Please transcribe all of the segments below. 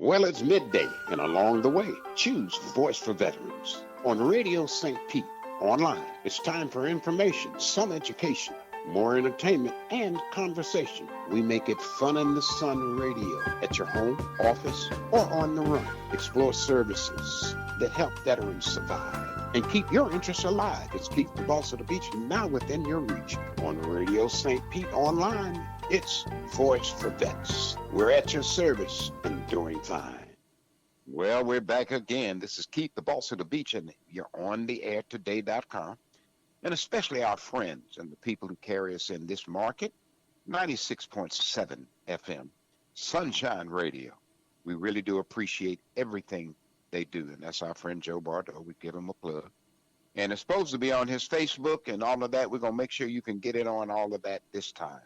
Well, it's midday, and along the way, choose Voice for Veterans. On Radio St. Pete, online, it's time for information, some education, more entertainment, and conversation. We make it fun in the sun radio at your home, office, or on the run. Explore services that help veterans survive and keep your interests alive. It's Keep the Boss of the Beach now within your reach. On Radio St. Pete online, it's Voice for Vets. We're at your service and doing fine. Well, we're back again. This is Keep the Boss of the Beach, and you're on the air today.com. And especially our friends and the people who carry us in this market, 96.7 FM, Sunshine Radio. We really do appreciate everything they do, and that's our friend Joe Bardo. We give him a plug. And it's supposed to be on his Facebook and all of that. We're going to make sure you can get in on all of that this time.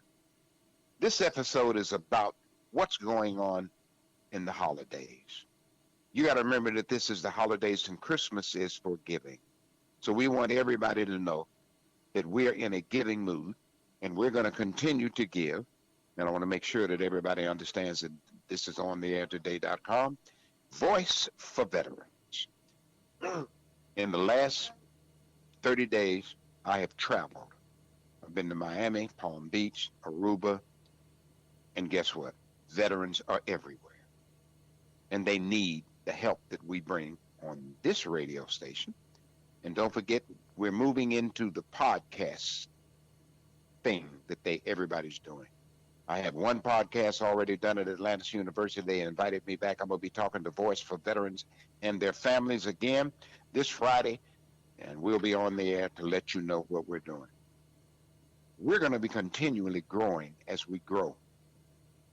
This episode is about what's going on in the holidays. You got to remember that this is the holidays and Christmas is for giving. So we want everybody to know that we're in a giving mood and we're going to continue to give. And I want to make sure that everybody understands that this is on the air today.com. Voice for Veterans. In the last 30 days, I have traveled. I've been to Miami, Palm Beach, Aruba, and guess what? Veterans are everywhere. And they need the help that we bring on this radio station. And don't forget, we're moving into the podcast thing that everybody's doing. I have one podcast already done at Atlantis University. They invited me back. I'm going to be talking to Voice for Veterans and their families again this Friday, and we'll be on the air to let you know what we're doing. We're going to be continually growing as we grow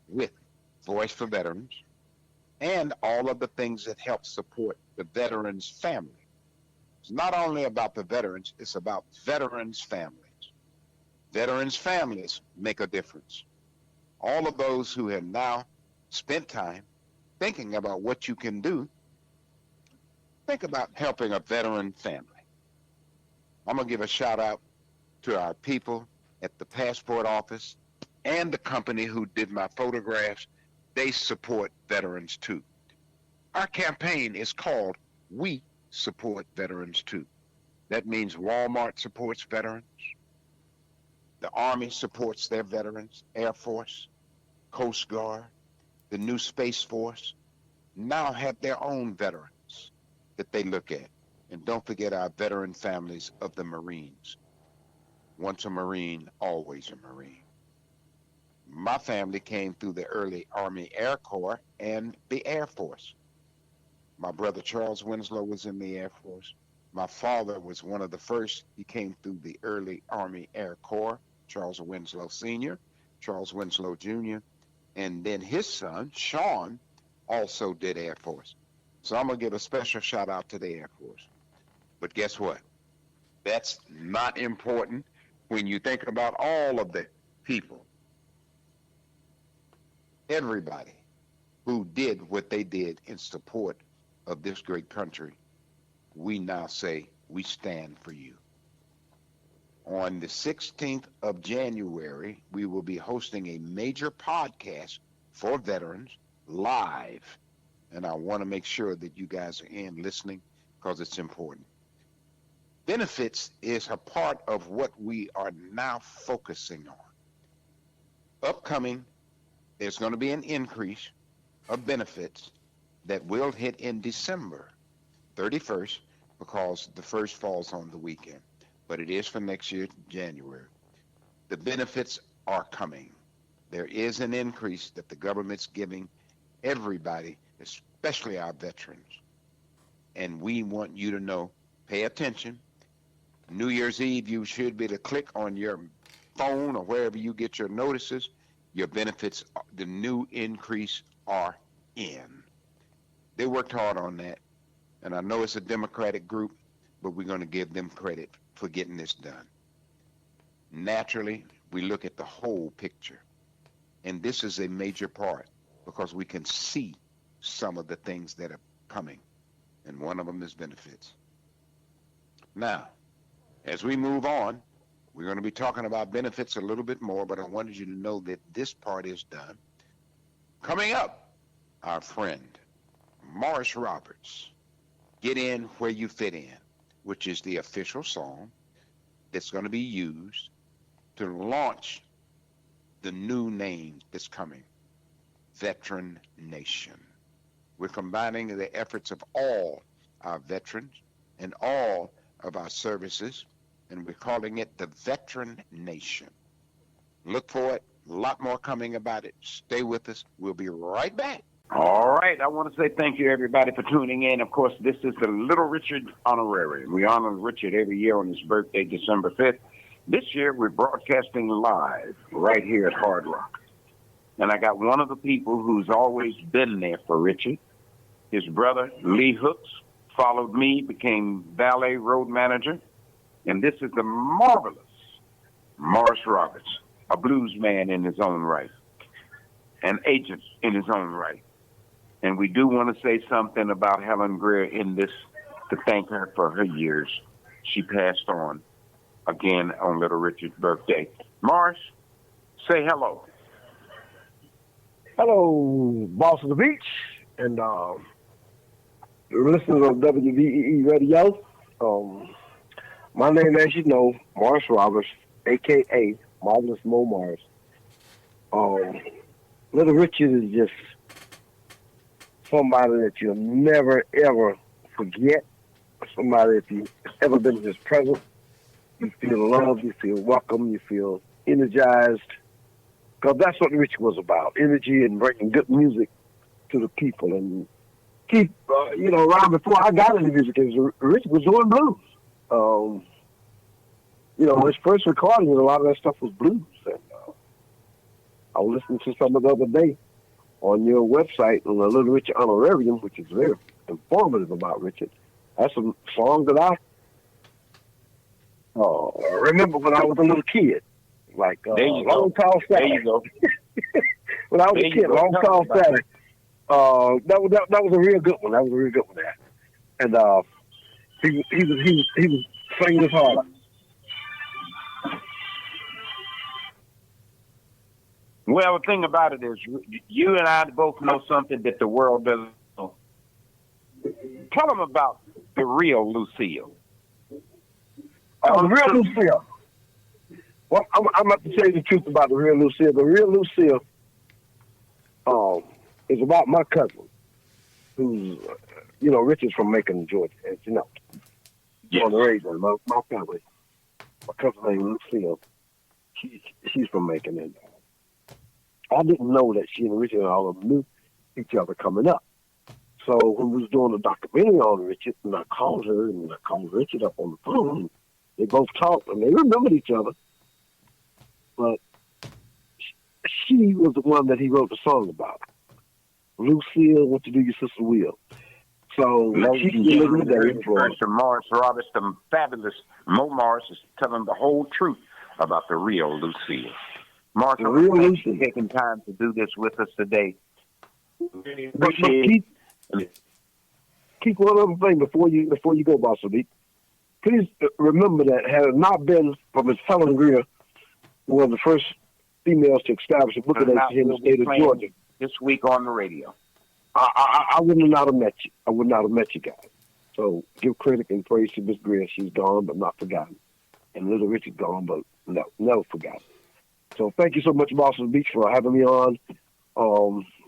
with Voice for Veterans and all of the things that help support the veterans' family. It's not only about the veterans, it's about veterans' families. Veterans' families make a difference. All of those who have now spent time thinking about what you can do, think about helping a veteran family. I'm going to give a shout out to our people at the passport office and the company who did my photographs. They support veterans too. Our campaign is called We Support Veterans Too. That means Walmart supports veterans. The Army supports their veterans. Air Force, Coast Guard, the new Space Force now have their own veterans that they look at. And don't forget our veteran families of the Marines. Once a Marine, always a Marine. My family came through the early Army Air Corps and the Air Force. My brother Charles Winslow was in the Air Force. My father was one of the first. He came through the early Army Air Corps, Charles Winslow Sr., Charles Winslow Jr., and then his son, Sean, also did Air Force. So I'm going to give a special shout out to the Air Force. But guess what? That's not important when you think about all of the people, everybody who did what they did in support of this great country. We now say we stand for you. On the 16th of January, we will be hosting a major podcast for veterans live. And I want to make sure that you guys are in listening because it's important. Benefits is a part of what we are now focusing on. Upcoming, there's going to be an increase of benefits that will hit in December 31st because the first falls on the weekend. But it is for next year, January. The benefits are coming. There is an increase that the government's giving everybody, especially our veterans. And we want you to know, pay attention. New Year's Eve, you should be able to click on your phone or wherever you get your notices. Your benefits, the new increase are in. They worked hard on that. And I know it's a Democratic group, but we're going to give them credit for getting this done. Naturally, we look at the whole picture. And this is a major part because we can see some of the things that are coming. And one of them is benefits. Now, as we move on, we're going to be talking about benefits a little bit more, but I wanted you to know that this part is done. Coming up, our friend Morris Roberts, Get In Where You Fit In, which is the official song that's going to be used to launch the new name that's coming, Veteran Nation. We're combining the efforts of all our veterans and all of our services, and we're calling it the Veteran Nation. Look for it. A lot more coming about it. Stay with us. We'll be right back. All right. I want to say thank you, everybody, for tuning in. Of course, this is the Little Richard Honorarium. We honor Richard every year on his birthday, December 5th. This year, we're broadcasting live right here at Hard Rock. And I got one of the people who's always been there for Richard. His brother, Lee Hooks, followed me, became valet road manager. And this is the marvelous Morris Roberts, a blues man in his own right, an agent in his own right. And we do want to say something about Helen Greer in this to thank her for her years. She passed on again on Little Richard's birthday. Morris, say hello. Hello, Boss of the Beach, and listeners of WVEE Radio. My name, as you know, Morris Roberts, a.k.a. Marvelous Mo Morris. Little Richard is just somebody that you'll never, ever forget. Somebody, if you've ever been in his presence, you feel loved, you feel welcome, you feel energized. Because that's what Richard was about, energy and bringing good music to the people. And keep, around before I got into music, Richard was doing blues. His first recording, a lot of that stuff was blues. And I was listening to some of the other day on your website on the Little Richard Honorarium, which is very informative about Richard. That's some songs that I remember when I was a little kid. Like Long Tall Sally. There you go. When I was a kid, Long Tall Sally. That was a real good one. That was a real good one there. And he was singing his heart out. Well, the thing about it is, you and I both know something that the world doesn't know. Tell them about the real Lucille. The real Lucille. Well, I'm about to tell you the truth about the real Lucille. The real Lucille is about my cousin, who's, Richard's from Macon, Georgia, as you know. Yes. On the radio, my family. My cousin named Lucille. She's from Macon, and I didn't know that she and Richard and all of them knew each other coming up. So when we was doing a documentary on Richard, and I called her, and I called Richard up on the phone, and they both talked, and they remembered each other. But she was the one that he wrote the song about. Lucille, what you do, your sister will. So she's living today. Morris Roberts, the fabulous Mo Morris, is telling the whole truth about the real Lucille. Morris, thanks for taking time to do this with us today. Really appreciate it. Keep one other thing before you go, Boss Beat. Please remember that had it not been for Miss Helen Greer, one of the first females to establish a book agency in the state of Georgia. This week on the radio. I would not have met you. I would not have met you guys. So give credit and praise to Miss Greer. She's gone but not forgotten. And Little Richard gone but never forgotten. So thank you so much, Boston Beach, for having me on.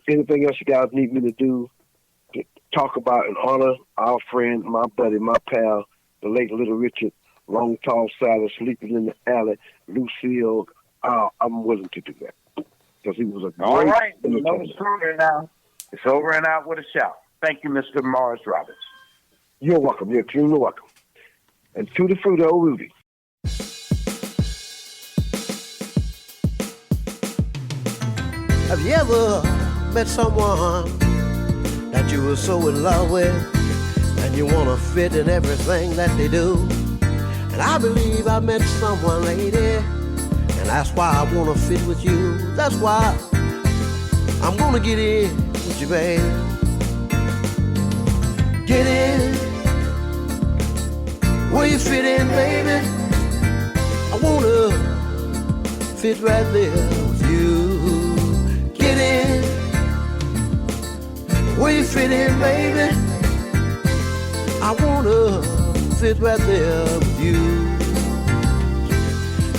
Anything else you guys need me to do, to talk about and honor our friend, my buddy, my pal, the late Little Richard, Long Tall Sally, sleeping in the alley, Lucille, I'm willing to do that. Because he was a great... All right, it's over now. It's over and out with a shout. Thank you, Mr. Morris Roberts. You're welcome. You're extremely welcome. And to the fruit, old Rudy. Have you ever met someone that you were so in love with and you want to fit in everything that they do? And I believe I met someone, lady, and that's why I want to fit with you. That's why I'm going to get in with you, babe. Get in where you fit in, baby. I want to fit right there with you. Get in Where you fit in, baby? I wanna fit right there with you.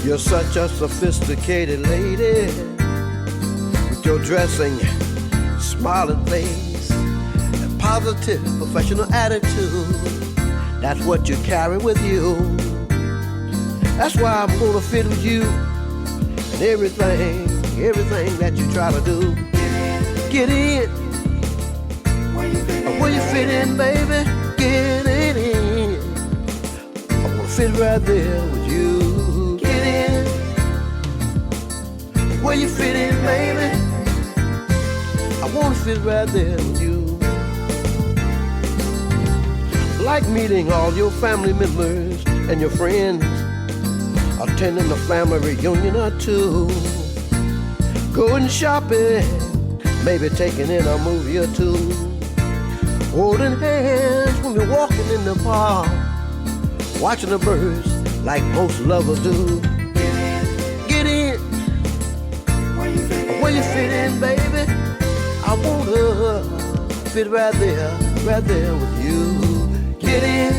You're such a sophisticated lady with your dressing, smiling face, and positive professional attitude. That's what you carry with you. That's why I'm gonna fit with you and everything that you try to do. Get in. Where you fit in, baby? Get in. I wanna fit right there with you. Get in. Where you fit in, baby? I wanna fit right there with you. Like meeting all your family members and your friends, attending a family reunion or two, going shopping, maybe taking in a movie or two, holding hands when we're walking in the park, watching the birds like most lovers do. Get in. Where you fit in, baby? I wanna fit right there with you. Get in.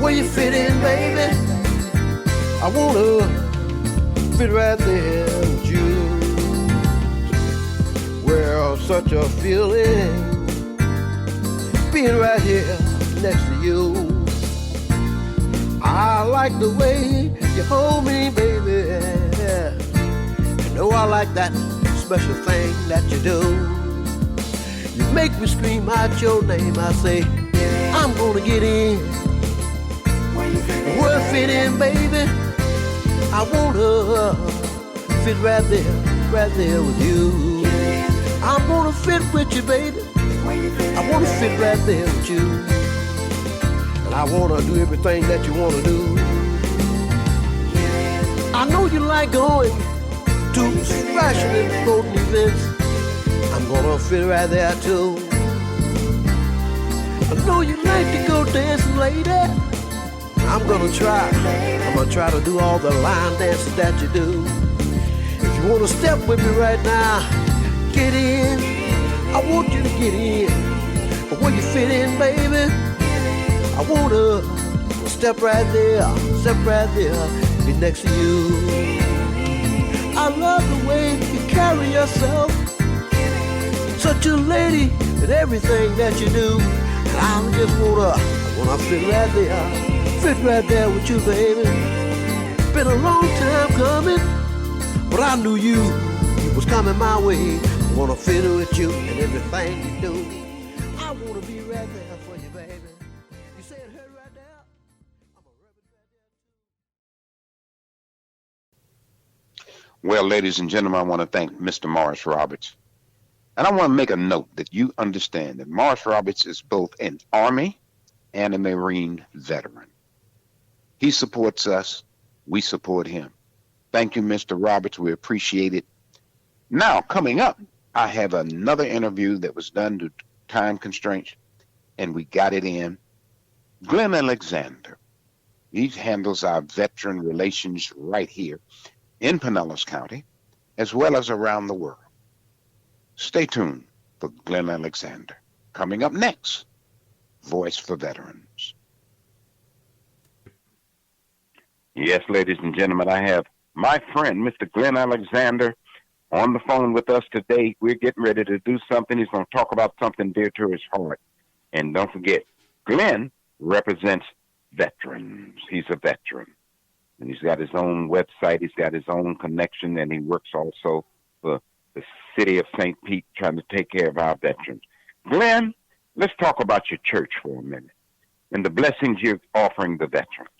Where you fit in, baby? I wanna fit right there with you. Well, such a feeling being right here next to you. I like the way you hold me, baby. You know I like that special thing that you do. You make me scream out your name. I say, I'm gonna get in. Where I fit in, baby? I wanna fit right there with you. I'm gonna fit with you, baby. I wanna fit right there with you. And I wanna do everything that you wanna do. I know you like going to fashion and sporting events. I'm gonna fit right there too. I know you like to go dancing, lady. I'm gonna try to do all the line dances that you do. If you wanna step with me right now, get in. I want you to get in. But where you fit in, baby, I wanna step right there, be next to you. I love the way you carry yourself, such a lady in everything that you do. And I just wanna fit right there with you, baby. Been a long time coming, but I knew you was coming my way. I wanna fit with you in everything you do. I wanna be right there for you, baby. You said her right there. I'm a rub it right there. Well, ladies and gentlemen, I want to thank Mr. Morris Roberts. And I want to make a note that you understand that Morris Roberts is both an Army and a Marine veteran. He supports us. We support him. Thank you, Mr. Roberts. We appreciate it. Now, coming up, I have another interview that was done to time constraints, and we got it in. Glenn Alexander. He handles our veteran relations right here in Pinellas County, as well as around the world. Stay tuned for Glenn Alexander. Coming up next, Voice for Veterans. Yes, ladies and gentlemen, I have my friend, Mr. Glenn Alexander, on the phone with us today. We're getting ready to do something. He's going to talk about something dear to his heart. And don't forget, Glenn represents veterans. He's a veteran. And he's got his own website. He's got his own connection. And he works also for the city of St. Pete, trying to take care of our veterans. Glenn, let's talk about your church for a minute and the blessings you're offering the veterans.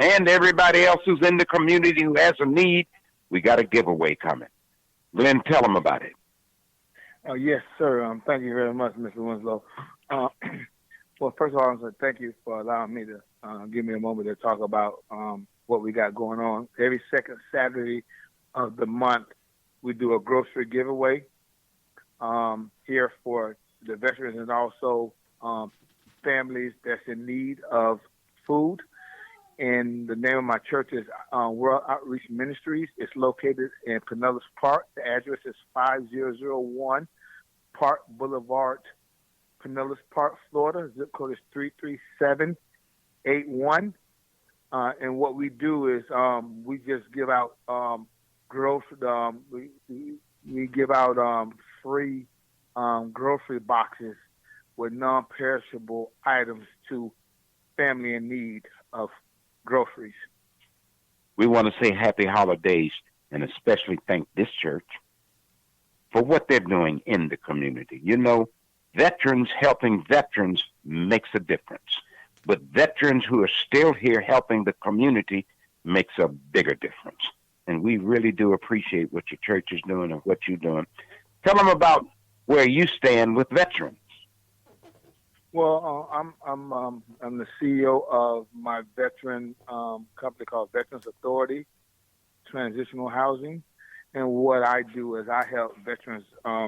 And everybody else who's in the community who has a need, we got a giveaway coming. Glenn, tell them about it. Yes, sir. Thank you very much, Mr. Winslow. Well, first of all, I want to thank you for allowing me to give me a moment to talk about what we got going on. Every second Saturday of the month, we do a grocery giveaway here for the veterans and also families that's in need of food. And the name of my church is World Outreach Ministries. It's located in Pinellas Park. The address is 5001 Park Boulevard, Pinellas Park, Florida. Zip code is 33781. And what we do is we just give out we give out free grocery boxes with non-perishable items to family in need of groceries. We want to say happy holidays and especially thank this church for what they're doing in the community. You know, veterans helping veterans makes a difference. But veterans who are still here helping the community makes a bigger difference. And we really do appreciate what your church is doing and what you're doing. Tell them about where you stand with veterans. Well, I'm the CEO of my veteran company called Veterans Authority Transitional Housing, and what I do is I help veterans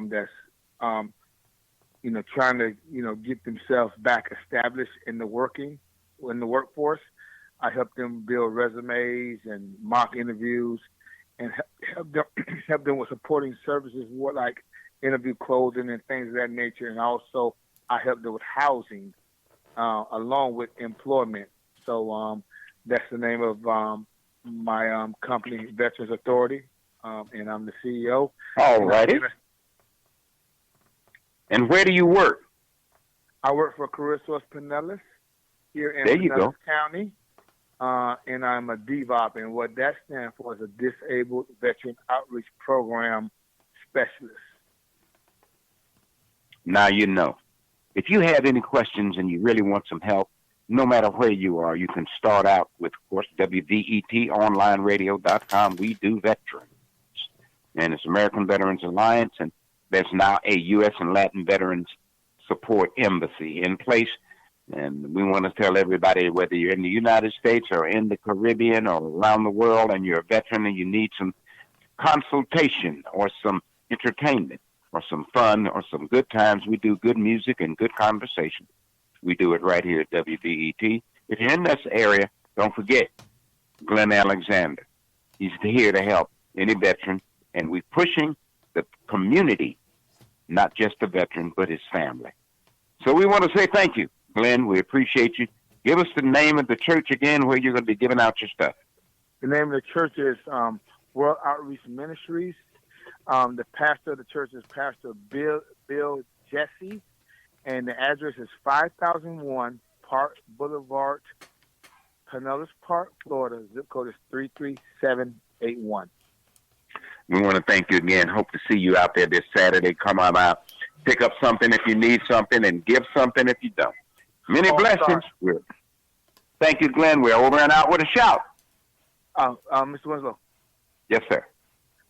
that's trying to get themselves back established in the workforce. I help them build resumes and mock interviews, and help them with supporting services, like interview clothing and things of that nature, and also I help them with housing, along with employment. So that's the name of my company, Veterans Authority, and I'm the CEO. All righty. And where do you work? I work for Career Source Pinellas here in Pinellas County, and I'm a DVOP, and what that stands for is a Disabled Veteran Outreach Program Specialist. Now you know. If you have any questions and you really want some help, no matter where you are, you can start out with, of course, WVETonlineradio.com. We do veterans. And it's American Veterans Alliance, and there's now a U.S. and Latin Veterans Support Embassy in place. And we want to tell everybody, whether you're in the United States or in the Caribbean or around the world and you're a veteran and you need some consultation or some entertainment or some fun or some good times, we do good music and good conversation. We do it right here at WVET. If you're in this area, don't forget Glenn Alexander. He's here to help any veteran, and we're pushing the community, not just the veteran, but his family. So we want to say thank you, Glenn. We appreciate you. Give us the name of the church again where you're going to be giving out your stuff. The name of the church is World Outreach Ministries. The pastor of the church is Pastor Bill Jesse, and the address is 5001 Park Boulevard, Pinellas Park, Florida. Zip code is 33781. We want to thank you again. Hope to see you out there this Saturday. Come on out. Pick up something if you need something and give something if you don't. Many blessings. Thank you, Glenn. We're over and out with a shout. Mr. Winslow. Yes, sir.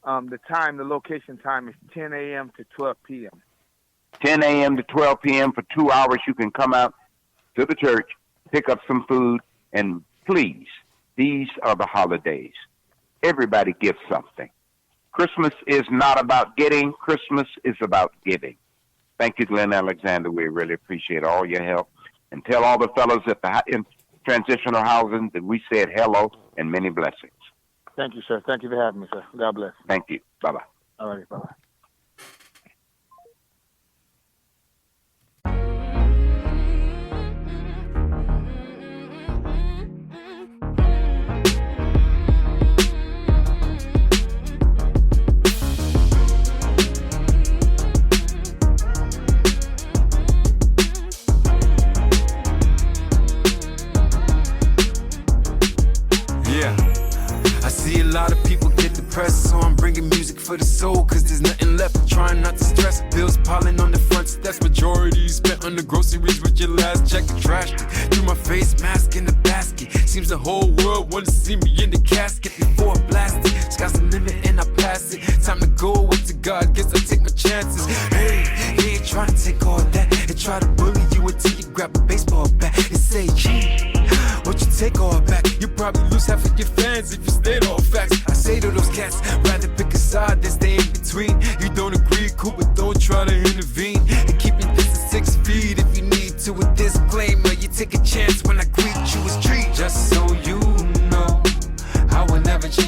The location time is 10 a.m. to 12 p.m. 10 a.m. to 12 p.m. for 2 hours. You can come out to the church, pick up some food, and please, these are the holidays. Everybody gives something. Christmas is not about getting. Christmas is about giving. Thank you, Glenn Alexander. We really appreciate all your help. And tell all the fellows in transitional housing that we said hello and many blessings. Thank you, sir. Thank you for having me, sir. God bless. Thank you. Bye-bye. All right, bye-bye. So I'm bringing music for the soul, cause there's nothing left. Trying not to stress, bills piling on the front steps. Majority spent on the groceries with your last check. Trashed it through my face mask in the basket. Seems the whole world wanna see me in the casket before I blast it. Sky's the limit and I pass it. Time to go up to God, guess I take my chances. Hey, he ain't trying to take all that and try to bully you until you grab a baseball bat and say, gee, what you take all back? You probably lose half of your fans if you stayed all facts. I say to those cats, rather pick a side than stay in between. You don't agree, cool, but don't try to intervene. And keep your distance 6 feet if you need to. A disclaimer, you take a chance when I greet you as street. Just so you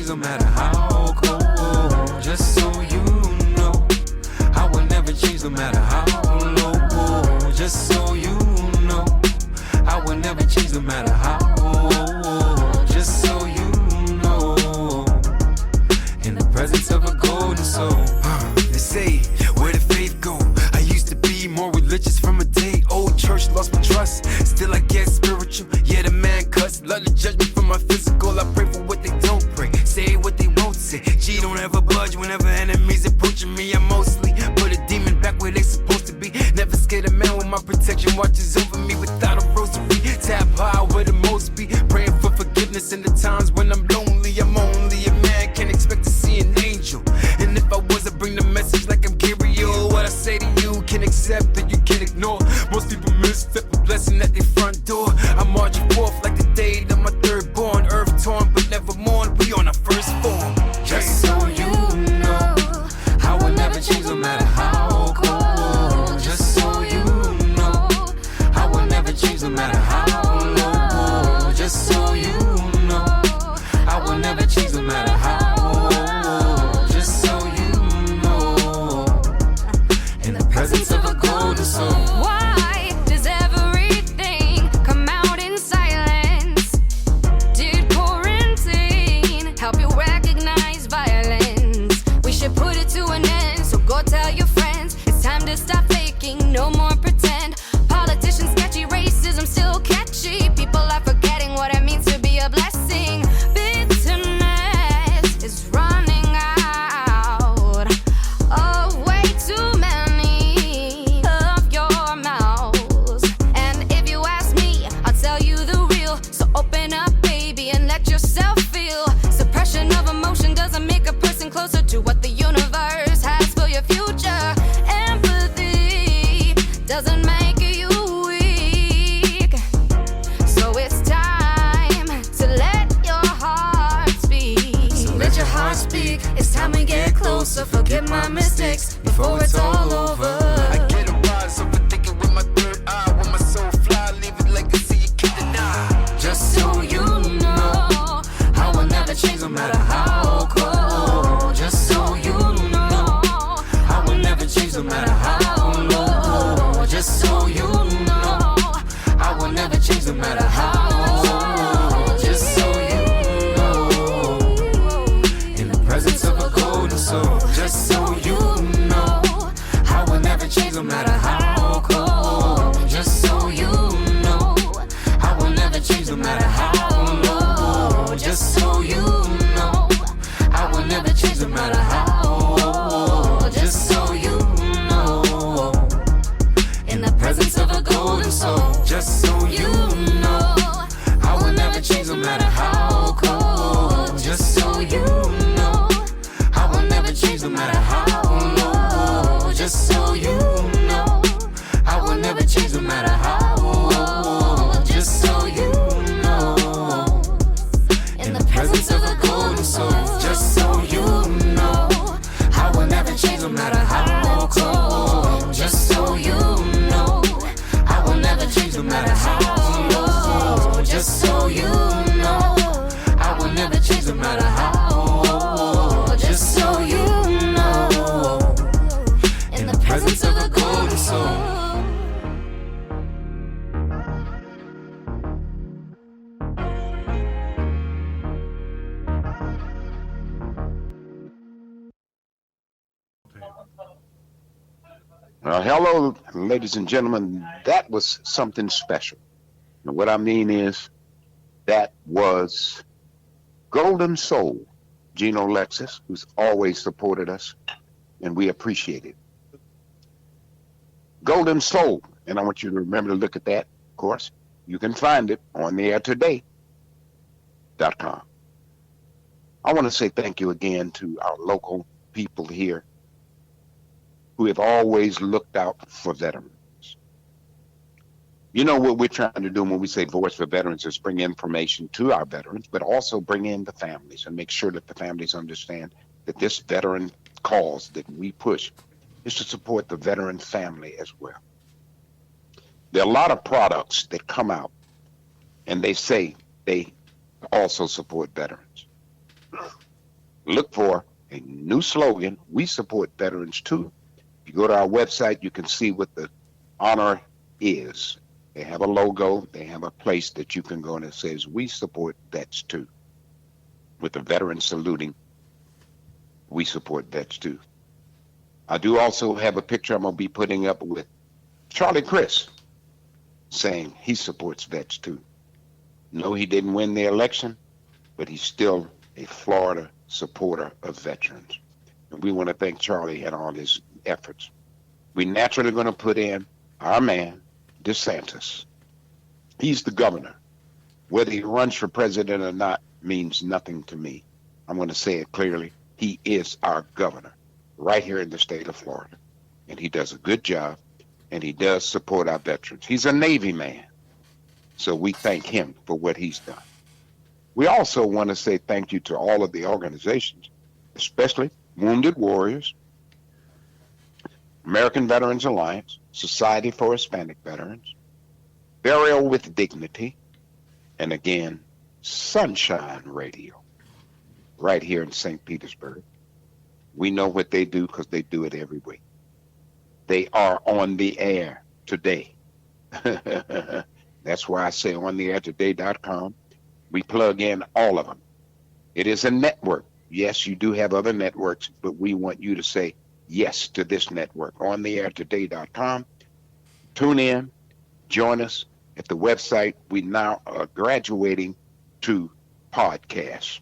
change no matter how cold. Just so you know, I will never change no matter how low. Just so you know, I will never change no matter how old. Just so you know, in the presence of a golden soul. They say, where did faith go? I used to be more religious from a day old. Church lost my trust, still I get spiritual. Yeah, the man cuts, love to judge me for my physical. I pray for what they don't pray, say what they won't say. G don't ever budge whenever enemies approaching me. I mostly put a demon back where they supposed to be. Never scared a man when my protection watches over me without a rosary. Tap high where the most be, praying for forgiveness in the times when I'm lonely. I'm only a man, can't expect to see an angel. And if I was, I'd bring the message like I'm Gabriel. What I say to you can accept and you can ignore. Most people misstep a blessing at their front door. I'm marching forth like the day that my third born. Earth torn but never mourn, we on our first form. Just so you know, I will never change no matter how cold. Just so you know, I will never change no matter how low. Just so you know, I will never change no matter how old. Just so you know, in the presence of a golden soul. Why does everything come out in silence? Did quarantine help you recognize violence? We should put it to an end, so go tell your friends. It's time to stop faking, no more pretend. Politicians sketchy, racism still catchy. People are forgetting what it means to be a blessing. Bitterness is running out of way too many of your mouths. And if you ask me, I'll tell you the real. So open up, baby, and let yourself feel. Suppression of emotion doesn't make a person closer to what the universe has for your future. Empathy doesn't make you weak. So it's time to let your heart speak. So let your heart speak. It's time we get closer. Forget my mistakes before it's all over. I get a rise over thinking with my third eye. When my soul fly, leave it legacy you can't deny. Just so you know, I will never change no matter how cold. Just so you know, I will never change no matter how low. Just so you know, I will never change no matter how old. Just so you know, in the presence of a golden soul. Just so you know, I will never change no matter how cold. Just so you know, I will never change no matter how low. Just so you know, I will never change no matter how old. Just so you know, in the presence of a golden soul. Just so you know, I will never change no matter how cold. Just so you know, I will never change no matter how low. Just so you know, I will never change no matter how old. Just so you know, in the presence of a golden soul. Just so you know, I will never change no matter how cold. Just so you know, I will never change no matter how low. Just so you know, I will never change no matter how old. Just so you know, in the presence of a golden soul. Hello, ladies and gentlemen. That was something special. And what I mean is, that was Golden Soul, Gino Lexus, who's always supported us, and we appreciate it. Golden Soul, and I want you to remember to look at that, of course. You can find it on theairtoday.com. I want to say thank you again to our local people here who have always looked out for veterans. You know what we're trying to do when we say Voice for Veterans is bring information to our veterans, but also bring in the families and make sure that the families understand that this veteran cause that we push is to support the veteran family as well. There are a lot of products that come out and they say they also support veterans. look for a new slogan. We support veterans too. If you go to our website, you can see what the honor is. They have a logo. They have a place that you can go and it says, we support vets too. With the veteran saluting, we support vets too. I do also have a picture I'm going to be putting up with Charlie Crist saying he supports vets too. No, he didn't win the election, but he's still a Florida supporter of veterans. And we want to thank Charlie and all his efforts. We're naturally going to put in our man, DeSantis. He's the governor. Whether he runs for president or not means nothing to me. I'm going to say it clearly. He is our governor right here in the state of Florida. And he does a good job, and he does support our veterans. He's a Navy man. So we thank him for what he's done. We also want to say thank you to all of the organizations, especially Wounded Warriors, American Veterans Alliance, Society for Hispanic Veterans, Burial with Dignity, and again, Sunshine Radio, right here in St. Petersburg. We know what they do because they do it every week. They are on the air today. That's why I say ontheairtoday.com. We plug in all of them. It is a network. Yes, you do have other networks, but we want you to say yes to this network. Ontheairtoday.com. Tune in, join us at the website. We now are graduating to podcasts,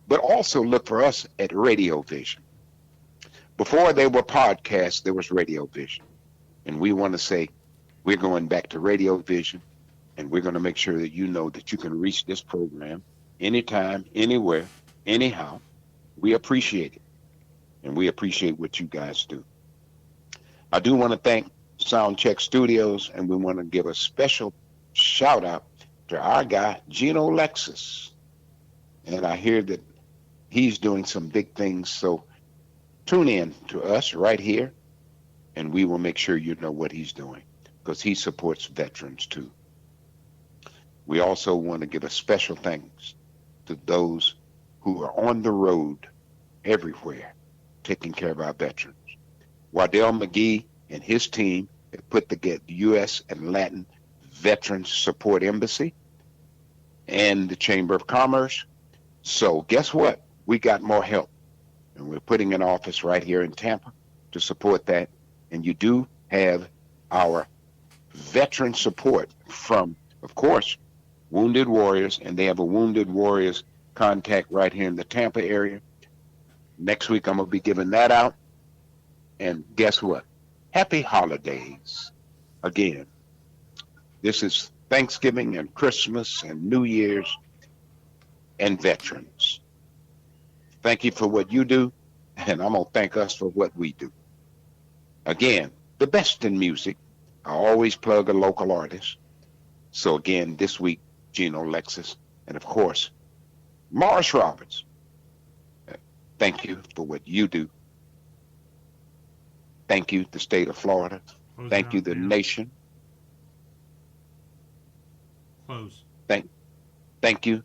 but also look for us at Radio Vision. Before they were podcasts, there was Radio Vision. And we want to say we're going back to Radio Vision, and we're going to make sure that you know that you can reach this program anytime, anywhere, anyhow. We appreciate it, and we appreciate what you guys do. I do want to thank Soundcheck Studios, and we want to give a special shout out to our guy, Gino Lexus. And I hear that he's doing some big things, so tune in to us right here, and we will make sure you know what he's doing, because he supports veterans too. We also want to give a special thanks to those who are on the road everywhere taking care of our veterans. Waddell McGee and his team have put together the U.S. and Latin Veterans Support Embassy and the Chamber of Commerce. So guess what? We got more help. And we're putting an office right here in Tampa to support that. And you do have our veteran support from, of course, Wounded Warriors, and they have a Wounded Warriors contact right here in the Tampa area. Next week, I'm going to be giving that out. And guess what? Happy holidays. Again, this is Thanksgiving and Christmas and New Year's and veterans. Thank you for what you do, and I'm going to thank us for what we do. Again, the best in music. I always plug a local artist. So again, this week, Gino Lexus, and of course, Morris Roberts. Thank you for what you do. Thank you, the state of Florida. Close Thank out, you, the Dan. nation. Close. Thank you.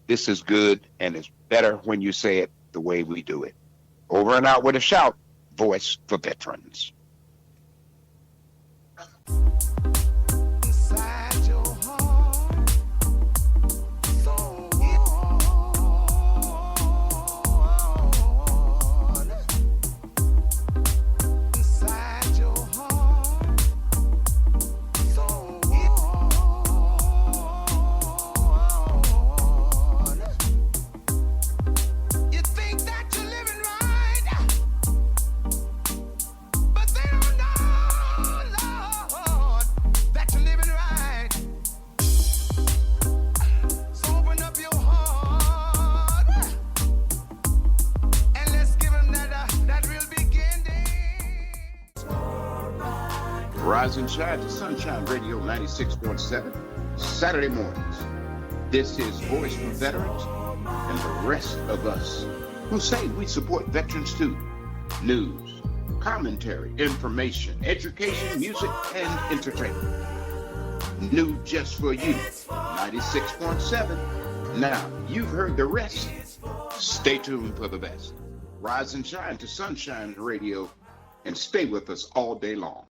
This is good, and it's better when you say it the way we do it. Over and out with a shout. Voice for Veterans. Inside your heart, so warm. Inside your heart, so warm. You think that you're living right, but they don't know, Lord, that you're living right. So open up your heart and let's give them that real beginning. Rise and shine to Sunshine Radio 96.7, Saturday mornings. This is Voice for Veterans and the rest of us who say we support veterans too. News, commentary, information, education, music, and entertainment. New just for you, 96.7. Now, you've heard the rest, Stay tuned for the best. Rise and shine to Sunshine Radio and stay with us all day long.